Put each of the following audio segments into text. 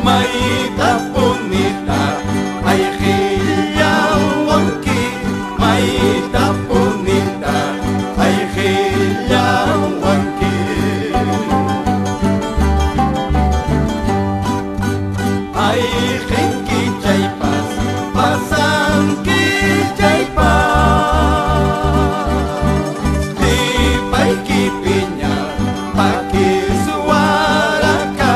Maita punita ay hiyawanki, maita punita ay hiyawanki. Ay hinki chaypas pasanki chaypas, ripayki piña pakiswaraka,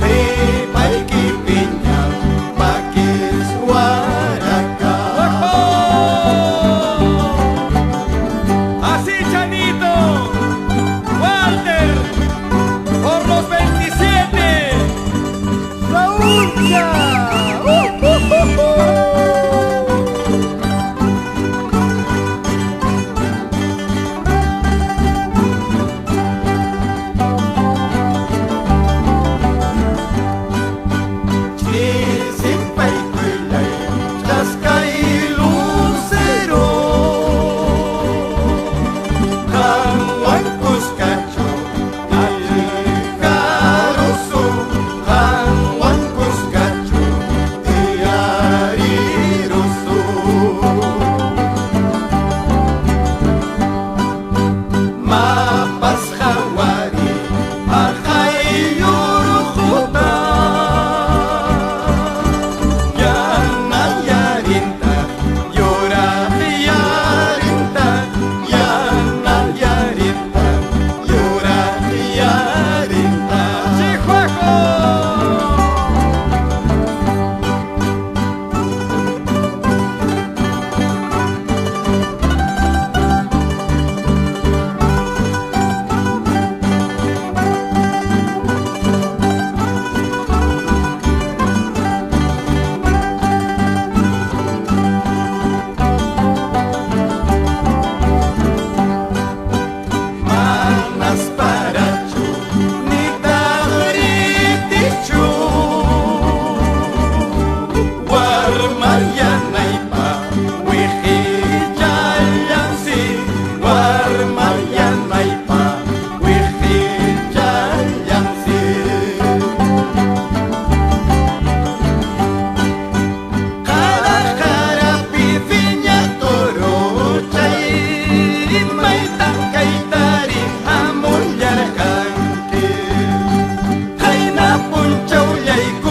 ripayki piña pakiswaraka. Así, Chanito, Walter, por los 27. Raúl ya. Chisipaykuylay chaskay lucero, qanwan kuskachu alli karusu, qanwan kuskachu tiyarirusu. Mapas hawari aqay yurquta, yana yarinta yuraq yarinta, yana yarinta yuraq yarinta. ¡Chihuahua! Manas parachu nitaqritichu, warmayanaypa wiqillallansi, warmayanaypa wiqillallansi. Qara qarapi viña toro chay, maytan kaytari hamullarqanki, qayna punchawllayku